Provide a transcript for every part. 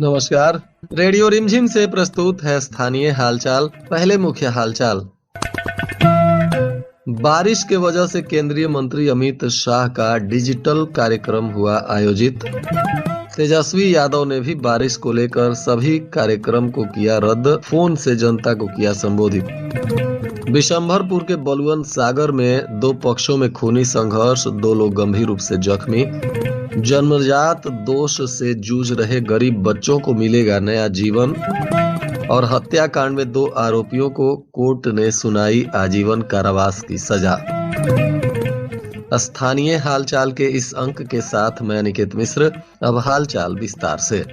नमस्कार। रेडियो रिमझिम से प्रस्तुत है स्थानीय हालचाल। पहले मुख्य हालचाल। बारिश के वजह से केंद्रीय मंत्री अमित शाह का डिजिटल कार्यक्रम हुआ आयोजित। तेजस्वी यादव ने भी बारिश को लेकर सभी कार्यक्रम को किया रद्द, फोन से जनता को किया संबोधित। बिशंभरपुर के बलुअन सागर में दो पक्षों में खूनी संघर्ष, 2 लोग गंभीर रूप से जख्मी। जन्मजात दोष से जूझ रहे गरीब बच्चों को मिलेगा नया जीवन। और हत्याकांड में 2 आरोपियों को कोर्ट ने सुनाई आजीवन कारावास की सजा। स्थानीय हालचाल के इस अंक के साथ मैं अनिकेत मिश्र। अब हालचाल विस्तार से।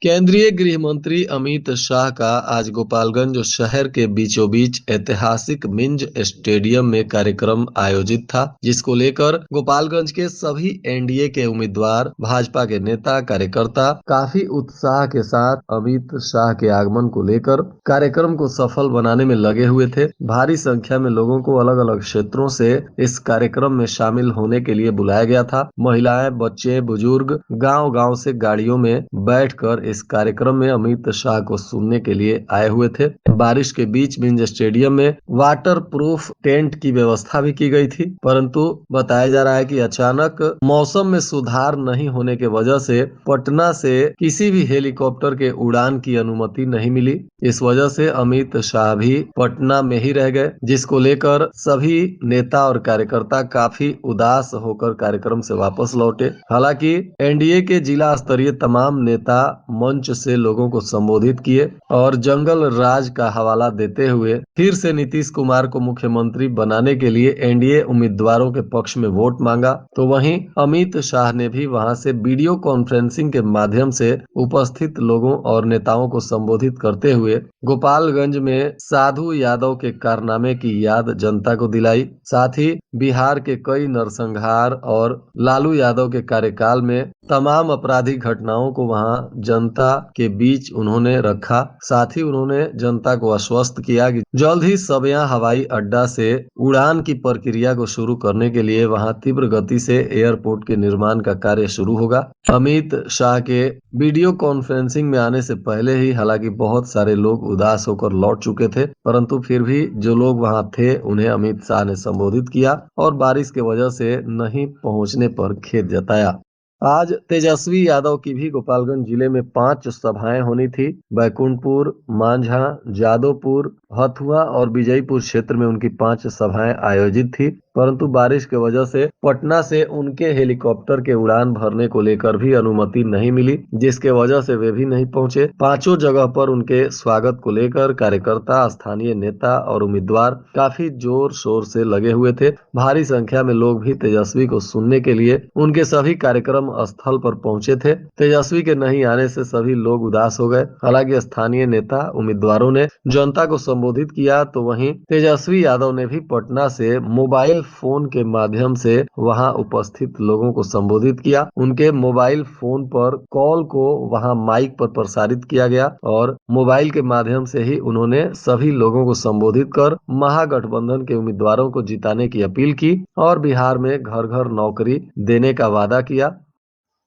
केंद्रीय गृह मंत्री अमित शाह का आज गोपालगंज शहर के बीचों बीच ऐतिहासिक मिंज स्टेडियम में कार्यक्रम आयोजित था, जिसको लेकर गोपालगंज के सभी एनडीए के उम्मीदवार, भाजपा के नेता कार्यकर्ता काफी उत्साह के साथ अमित शाह के आगमन को लेकर कार्यक्रम को सफल बनाने में लगे हुए थे। भारी संख्या में लोगों को अलग अलग क्षेत्रों से इस कार्यक्रम में शामिल होने के लिए बुलाया गया था। महिलाएं, बच्चे, बुजुर्ग गांव-गांव से गाड़ियों में बैठकर इस कार्यक्रम में अमित शाह को सुनने के लिए आए हुए थे। बारिश के बीच मिंज स्टेडियम में वाटर प्रूफ टेंट की व्यवस्था भी की गई थी, परंतु बताया जा रहा है कि अचानक मौसम में सुधार नहीं होने के वजह से पटना से किसी भी हेलीकॉप्टर के उड़ान की अनुमति नहीं मिली। इस वजह से अमित शाह भी पटना में ही रह गए, जिसको लेकर सभी नेता और कार्यकर्ता काफी उदास होकर कार्यक्रम से वापस लौटे। हालांकि एनडीए के जिला स्तरीय तमाम नेता मंच से लोगों को संबोधित किए और जंगल राज का हवाला देते हुए फिर से नीतीश कुमार को मुख्यमंत्री बनाने के लिए एनडीए उम्मीदवारों के पक्ष में वोट मांगा। तो वहीं अमित शाह ने भी वहां से वीडियो कॉन्फ्रेंसिंग के माध्यम से उपस्थित लोगों और नेताओं को संबोधित करते हुए गोपालगंज में साधु यादव के कारनामे की याद जनता को दिलाई। साथ ही बिहार के कई नरसंहार और लालू यादव के कार्यकाल में तमाम आपराधिक घटनाओं को वहां जनता के बीच उन्होंने रखा। साथ ही उन्होंने जनता को आश्वस्त किया कि जल्द ही सबिया हवाई अड्डा से उड़ान की प्रक्रिया को शुरू करने के लिए वहां तीव्र गति से एयरपोर्ट के निर्माण का कार्य शुरू होगा। अमित शाह के वीडियो कॉन्फ्रेंसिंग में आने से पहले ही हालांकि बहुत सारे लोग उदास होकर लौट चुके थे, परंतु फिर भी जो लोग वहां थे उन्हें अमित शाह ने संबोधित किया और बारिश की वजह से नहीं पहुंचने पर खेद जताया। आज तेजस्वी यादव की भी गोपालगंज जिले में 5 सभाएं होनी थी। बैकुंठपुर, मांझा, जादवपुर, हथुआ और विजयपुर क्षेत्र में उनकी 5 सभाएं आयोजित थी, परंतु बारिश की वजह से पटना से उनके हेलीकॉप्टर के उड़ान भरने को लेकर भी अनुमति नहीं मिली, जिसके वजह से वे भी नहीं पहुंचे। 5 जगह पर उनके स्वागत को लेकर कार्यकर्ता, स्थानीय नेता और उम्मीदवार काफी जोर शोर से लगे हुए थे। भारी संख्या में लोग भी तेजस्वी को सुनने के लिए उनके सभी कार्यक्रम स्थल पर पहुंचे थे। तेजस्वी के नहीं आने से सभी लोग उदास हो गए। हालांकि स्थानीय नेता उम्मीदवारों ने जनता को संबोधित किया, तो वहीं तेजस्वी यादव ने भी पटना से मोबाइल फोन के माध्यम से वहां उपस्थित लोगों को संबोधित किया। उनके मोबाइल फोन पर कॉल को वहां माइक पर प्रसारित किया गया और मोबाइल के माध्यम से ही उन्होंने सभी लोगों को संबोधित कर महागठबंधन के उम्मीदवारों को जिताने की अपील की और बिहार में घर घर नौकरी देने का वादा किया।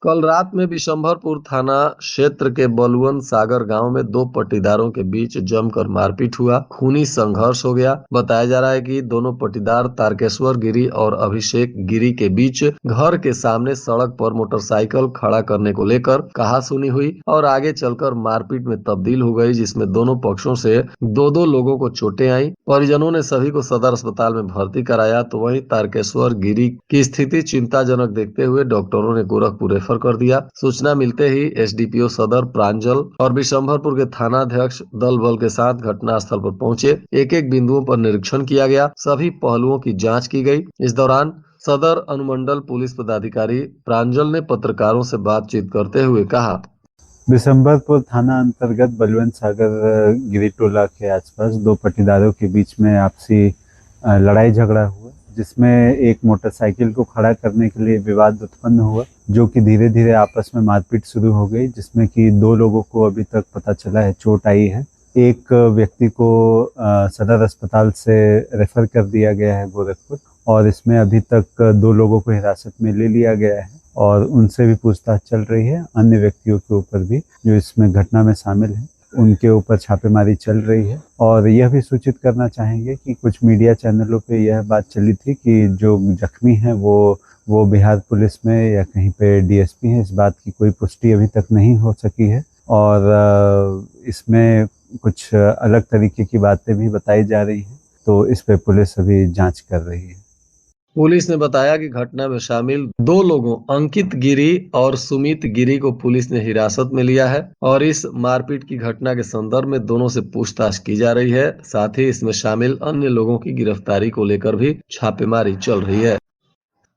कल रात में बिशंभरपुर थाना क्षेत्र के बलुअन सागर गांव में 2 पट्टीदारों के बीच जमकर मारपीट हुआ, खूनी संघर्ष हो गया। बताया जा रहा है कि दोनों पट्टीदार तारकेश्वर गिरी और अभिषेक गिरी के बीच घर के सामने सड़क पर मोटरसाइकिल खड़ा करने को लेकर कहासुनी हुई और आगे चलकर मारपीट में तब्दील हो गई, जिसमें दोनों पक्षों से 2-2 लोगों को चोटें आई। परिजनों ने सभी को सदर अस्पताल में भर्ती कराया, तो वहीं तारकेश्वर गिरी की स्थिति चिंताजनक देखते हुए डॉक्टरों ने गोरखपुर कर दिया। सूचना मिलते ही एसडीपीओ सदर प्रांजल और बिशंभरपुर के थानाध्यक्ष दल बल के साथ घटना स्थल पर पहुंचे। एक-एक बिंदुओं पर निरीक्षण किया गया, सभी पहलुओं की जांच की गई। इस दौरान सदर अनुमंडल पुलिस पदाधिकारी प्रांजल ने पत्रकारों से बातचीत करते हुए कहा, बिशंभरपुर थाना अंतर्गत बलवंत सागर गिरी टोला के आसपास 2 पट्टीदारों के बीच में आपसी लड़ाई झगड़ा हुआ, जिसमें एक मोटरसाइकिल को खड़ा करने के लिए विवाद उत्पन्न हुआ, जो कि धीरे धीरे आपस में मारपीट शुरू हो गई, जिसमें कि 2 लोगों को अभी तक पता चला है चोट आई है एक व्यक्ति को सदर अस्पताल से रेफर कर दिया गया है गोरखपुर, और इसमें अभी तक 2 लोगों को हिरासत में ले लिया गया है और उनसे भी पूछताछ चल रही है। अन्य व्यक्तियों के ऊपर भी जो इसमें घटना में शामिल हैं उनके ऊपर छापेमारी चल रही है। और यह भी सूचित करना चाहेंगे कि कुछ मीडिया चैनलों पे यह बात चली थी कि जो जख्मी हैं वो बिहार पुलिस में या कहीं पे डीएसपी हैं। इस बात की कोई पुष्टि अभी तक नहीं हो सकी है और इसमें कुछ अलग तरीके की बातें भी बताई जा रही हैं, तो इस पे पुलिस अभी जांच कर रही है। पुलिस ने बताया कि घटना में शामिल 2 लोगों अंकित गिरी और सुमित गिरी को पुलिस ने हिरासत में लिया है और इस मारपीट की घटना के संदर्भ में दोनों से पूछताछ की जा रही है। साथ ही इसमें शामिल अन्य लोगों की गिरफ्तारी को लेकर भी छापेमारी चल रही है।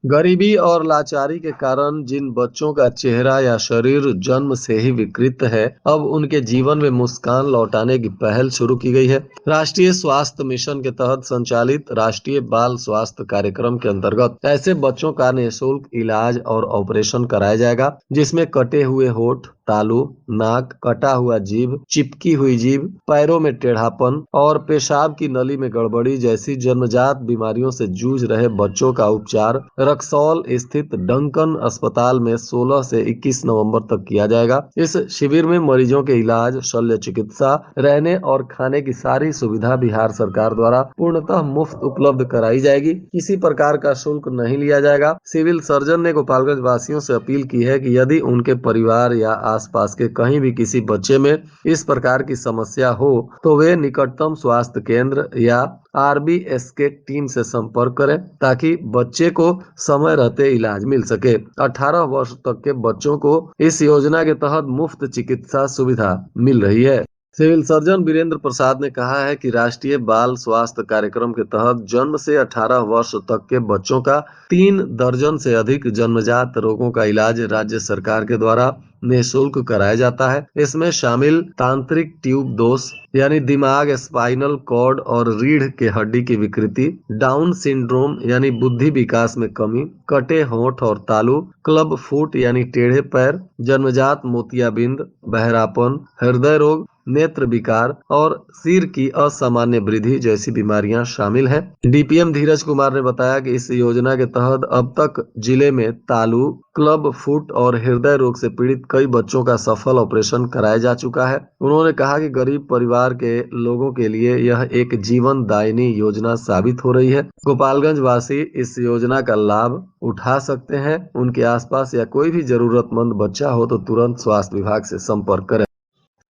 गरीबी और लाचारी के कारण जिन बच्चों का चेहरा या शरीर जन्म से ही विकृत है, अब उनके जीवन में मुस्कान लौटाने की पहल शुरू की गई है। राष्ट्रीय स्वास्थ्य मिशन के तहत संचालित राष्ट्रीय बाल स्वास्थ्य कार्यक्रम के अंतर्गत ऐसे बच्चों का निःशुल्क इलाज और ऑपरेशन कराया जाएगा, जिसमें कटे हुए होठ, तालू, नाक, कटा हुआ जीभ, चिपकी हुई जीभ, पैरों में टेढ़ापन और पेशाब की नली में गड़बड़ी जैसी जन्मजात बीमारियों से जूझ रहे बच्चों का उपचार रक्सौल स्थित डंकन अस्पताल में 16 से 21 नवंबर तक किया जाएगा। इस शिविर में मरीजों के इलाज, शल्य चिकित्सा, रहने और खाने की सारी सुविधा बिहार सरकार द्वारा पूर्णतः मुफ्त उपलब्ध कराई जाएगी। किसी प्रकार का शुल्क नहीं लिया जाएगा। सिविल सर्जन ने गोपालगंज वासियों से अपील की है कि यदि उनके परिवार या आसपास के कहीं भी किसी बच्चे में इस प्रकार की समस्या हो तो वे निकटतम स्वास्थ्य केंद्र या आरबीएस के टीम से संपर्क करें ताकि बच्चे को समय रहते इलाज मिल सके। 18 वर्ष तक के बच्चों को इस योजना के तहत मुफ्त चिकित्सा सुविधा मिल रही है। सिविल सर्जन वीरेंद्र प्रसाद ने कहा है कि राष्ट्रीय बाल स्वास्थ्य कार्यक्रम के तहत जन्म से 18 वर्ष तक के बच्चों का 3 दर्जन से अधिक जन्मजात रोगों का इलाज राज्य सरकार के द्वारा निःशुल्क कराया जाता है। इसमें शामिल तांत्रिक ट्यूब दोष यानी दिमाग, स्पाइनल कॉर्ड और रीढ़ के हड्डी की विकृति, डाउन सिंड्रोम यानी बुद्धि विकास में कमी, कटे होंठ और तालू, क्लब फुट यानी टेढ़े पैर, जन्मजात मोतियाबिंद, बहरापन, हृदय रोग, नेत्र विकार और सिर की असामान्य वृद्धि जैसी बीमारियां शामिल हैं। डीपीएम धीरज कुमार ने बताया कि इस योजना के तहत अब तक जिले में तालू, क्लब फुट और हृदय रोग से पीड़ित कई बच्चों का सफल ऑपरेशन कराया जा चुका है। उन्होंने कहा कि गरीब परिवार के लोगों के लिए यह एक जीवन दायिनी योजना साबित हो रही है। गोपालगंज वासी इस योजना का लाभ उठा सकते हैं। उनके आसपास या कोई भी जरूरतमंद बच्चा हो तो तुरंत स्वास्थ्य विभाग से संपर्क करें।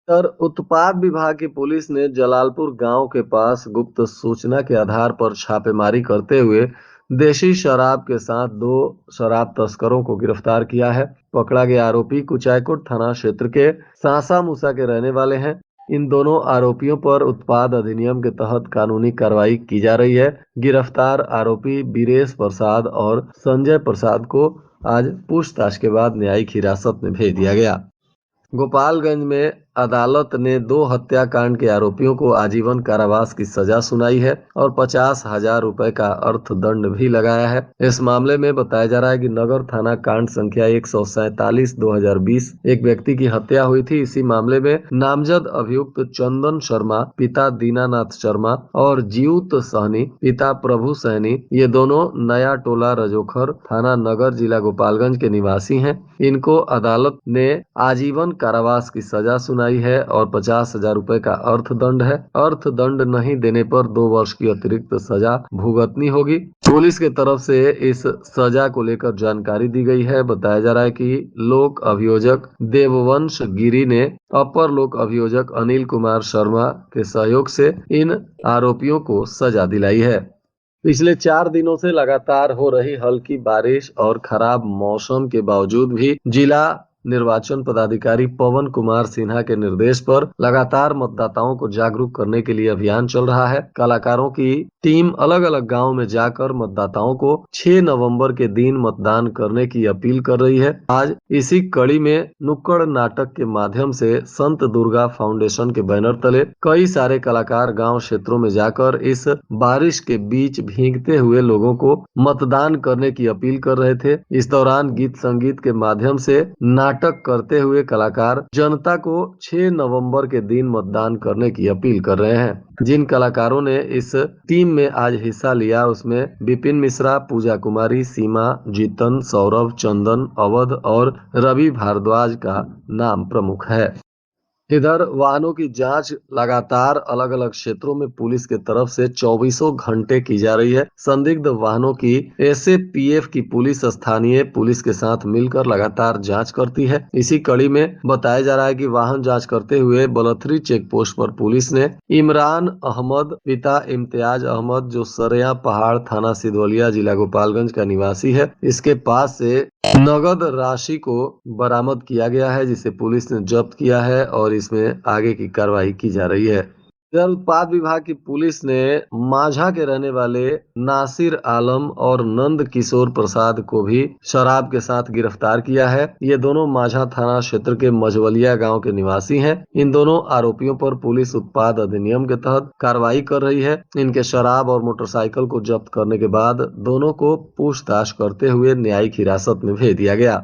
उत्पाद विभाग की पुलिस ने जलालपुर गांव के पास गुप्त सूचना के आधार पर छापेमारी करते हुए देशी शराब के साथ 2 शराब तस्करों को गिरफ्तार किया है। पकड़ा गया आरोपी कुचायकोट थाना क्षेत्र के सासा मूसा के रहने वाले हैं। इन दोनों आरोपियों पर उत्पाद अधिनियम के तहत कानूनी कार्रवाई की जा रही है। गिरफ्तार आरोपी बीरेश प्रसाद और संजय प्रसाद को आज पूछताछ के बाद न्यायिक हिरासत में भेज दिया गया। गोपालगंज में अदालत ने 2 हत्याकांड के आरोपियों को आजीवन कारावास की सजा सुनाई है और 50,000 रुपए का अर्थदंड भी लगाया है। इस मामले में बताया जा रहा है कि नगर थाना कांड संख्या 147/2020 एक व्यक्ति की हत्या हुई थी। इसी मामले में नामजद अभियुक्त चंदन शर्मा पिता दीनानाथ शर्मा और जीउत सहनी पिता प्रभु सहनी ये दोनों नया टोला रजोखर थाना नगर जिला गोपालगंज के निवासी हैं। इनको अदालत ने आजीवन कारावास की सजा सुनाई है और 50,000 रुपए का अर्थदंड है। अर्थदंड नहीं देने पर 2 वर्ष की अतिरिक्त सजा भुगतनी होगी। पुलिस के तरफ से इस सजा को लेकर जानकारी दी गई है। बताया जा रहा है कि लोक अभियोजक देववंश गिरी ने अपर लोक अभियोजक अनिल कुमार शर्मा के सहयोग से इन आरोपियों को सजा दिलाई है। पिछले 4 दिनों से लगातार हो रही हल्की बारिश और खराब मौसम के बावजूद भी जिला निर्वाचन पदाधिकारी पवन कुमार सिन्हा के निर्देश पर लगातार मतदाताओं को जागरूक करने के लिए अभियान चल रहा है। कलाकारों की टीम अलग अलग गांव में जाकर मतदाताओं को 6 नवंबर के दिन मतदान करने की अपील कर रही है। आज इसी कड़ी में नुक्कड़ नाटक के माध्यम से संत दुर्गा फाउंडेशन के बैनर तले कई सारे कलाकार गांव क्षेत्रों में जाकर इस बारिश के बीच भीगते हुए लोगों को मतदान करने की अपील कर रहे थे। इस दौरान गीत संगीत के माध्यम से नाटक करते हुए कलाकार जनता को 6 नवंबर के दिन मतदान करने की अपील कर रहे हैं। जिन कलाकारों ने इस टीम में आज हिस्सा लिया उसमें विपिन मिश्रा, पूजा कुमारी, सीमा, जीतन, सौरभ, चंदन, अवध और रवि भारद्वाज का नाम प्रमुख है। इधर वाहनों की जांच लगातार अलग अलग क्षेत्रों में पुलिस के तरफ से 24 घंटे की जा रही है। संदिग्ध वाहनों की एसएपीएफ की पुलिस स्थानीय पुलिस के साथ मिलकर लगातार जांच करती है। इसी कड़ी में बताया जा रहा है कि वाहन जांच करते हुए बलथरी चेक पोस्ट पर पुलिस ने इमरान अहमद पिता इम्तियाज अहमद जो सरेया पहाड़ थाना सिधवलिया जिला गोपालगंज का निवासी है, इसके पास से नगद राशि को बरामद किया गया है, जिसे पुलिस ने जब्त किया है और इसमें आगे की कार्रवाई की जा रही है। इधर उत्पाद विभाग की पुलिस ने माझा के रहने वाले नासिर आलम और नंद किशोर प्रसाद को भी शराब के साथ गिरफ्तार किया है। ये दोनों माझा थाना क्षेत्र के मझवलिया गांव के निवासी हैं। इन दोनों आरोपियों पर पुलिस उत्पाद अधिनियम के तहत कार्रवाई कर रही है। इनके शराब और मोटरसाइकिल को जब्त करने के बाद दोनों को पूछताछ करते हुए न्यायिक हिरासत में भेज दिया गया।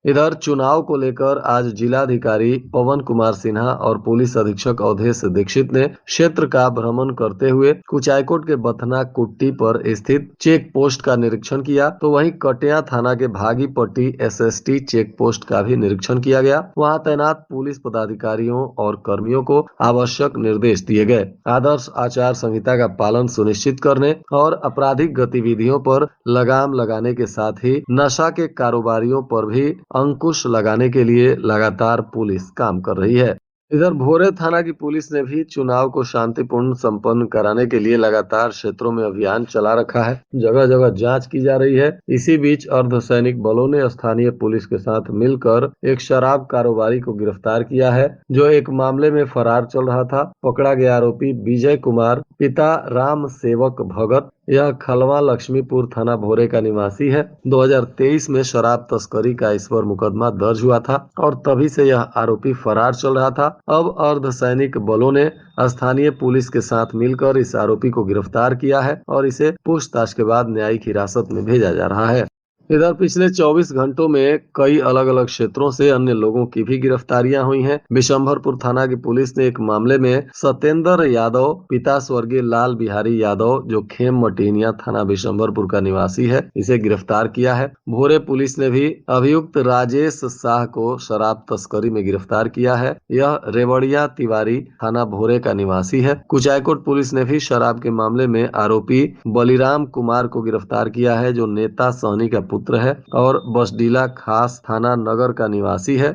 इधर चुनाव को लेकर आज जिलाधिकारी पवन कुमार सिन्हा और पुलिस अधीक्षक अवधेश दीक्षित ने क्षेत्र का भ्रमण करते हुए कुचायकोट के बथना कुट्टी पर स्थित चेक पोस्ट का निरीक्षण किया, तो वहीं कटिया थाना के भागीपट्टी एसएसटी चेक पोस्ट का भी निरीक्षण किया गया। वहां तैनात पुलिस पदाधिकारियों और कर्मियों को आवश्यक निर्देश दिए गए। आदर्श आचार संहिता का पालन सुनिश्चित करने और आपराधिक गतिविधियों पर लगाम लगाने के साथ ही नशा के कारोबारियों पर भी अंकुश लगाने के लिए लगातार पुलिस काम कर रही है। इधर भोरे थाना की पुलिस ने भी चुनाव को शांतिपूर्ण संपन्न कराने के लिए लगातार क्षेत्रों में अभियान चला रखा है। जगह जगह जांच की जा रही है। इसी बीच अर्धसैनिक बलों ने स्थानीय पुलिस के साथ मिलकर एक शराब कारोबारी को गिरफ्तार किया है, जो एक मामले में फरार चल रहा था। पकड़ा गया आरोपी विजय कुमार पिता राम सेवक भगत, यह खलवा लक्ष्मीपुर थाना भोरे का निवासी है। 2023 में शराब तस्करी का इस पर मुकदमा दर्ज हुआ था और तभी से यह आरोपी फरार चल रहा था। अब अर्धसैनिक बलों ने स्थानीय पुलिस के साथ मिलकर इस आरोपी को गिरफ्तार किया है और इसे पूछताछ के बाद न्यायिक हिरासत में भेजा जा रहा है। इधर पिछले 24 घंटों में कई अलग अलग क्षेत्रों से अन्य लोगों की भी गिरफ्तारियां हुई हैं। बिशंभरपुर थाना की पुलिस ने एक मामले में सत्येंद्र यादव पिता स्वर्गीय लाल बिहारी यादव जो खेम मटीनिया थाना बिशंभरपुर का निवासी है, इसे गिरफ्तार किया है। भोरे पुलिस ने भी अभियुक्त राजेश शाह को शराब तस्करी में गिरफ्तार किया है। यह रेवड़िया तिवारी थाना भोरे का निवासी है। कुचायकोट पुलिस ने भी शराब के मामले में आरोपी बलिराम कुमार को गिरफ्तार किया है, जो नेता सहनी का पुत्र है और बसडीला खास थाना नगर का निवासी है।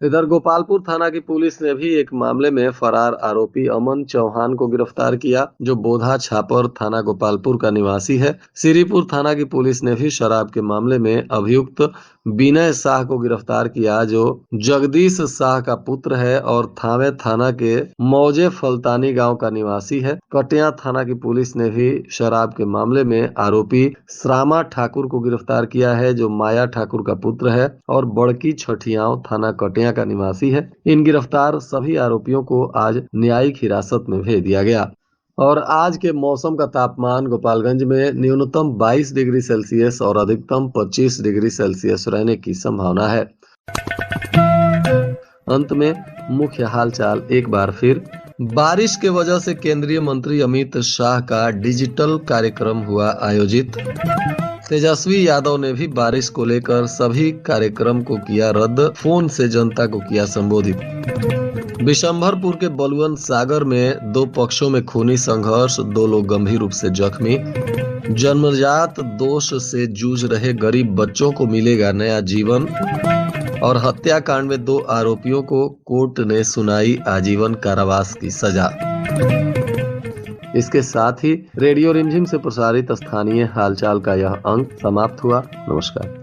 इधर गोपालपुर थाना की पुलिस ने भी एक मामले में फरार आरोपी अमन चौहान को गिरफ्तार किया, जो बोधा छापर थाना गोपालपुर का निवासी है। श्रीपुर थाना की पुलिस ने भी शराब के मामले में अभियुक्त विनय शाह को गिरफ्तार किया, जो जगदीश शाह का पुत्र है और थावे थाना के मौजे फलतानी गांव का निवासी है। कटिया थाना की पुलिस ने भी शराब के मामले में आरोपी श्रामा ठाकुर को गिरफ्तार किया है, जो माया ठाकुर का पुत्र है और बड़की छठियाव थाना कटिया का निवासी है। इन गिरफ्तार सभी आरोपियों को आज न्यायिक हिरासत में भेज दिया गया। और आज के मौसम का तापमान गोपालगंज में न्यूनतम 22 डिग्री सेल्सियस और अधिकतम 25 डिग्री सेल्सियस रहने की संभावना है। अंत में मुख्य हालचाल एक बार फिर। बारिश के वजह से केंद्रीय मंत्री अमित शाह का डिजिटल कार्यक्रम हुआ आयोजित। तेजस्वी यादव ने भी बारिश को लेकर सभी कार्यक्रम को किया रद्द, फोन से जनता को किया संबोधित। बिशंभरपुर के बलुअन सागर में दो पक्षों में खूनी संघर्ष, 2 लोग गंभीर रूप से जख्मी। जन्मजात दोष से जूझ रहे गरीब बच्चों को मिलेगा नया जीवन। और हत्याकांड में 2 आरोपियों को कोर्ट ने सुनाई आजीवन कारावास की सजा। इसके साथ ही रेडियो रिमझिम से प्रसारित स्थानीय हालचाल का यह अंक समाप्त हुआ। नमस्कार।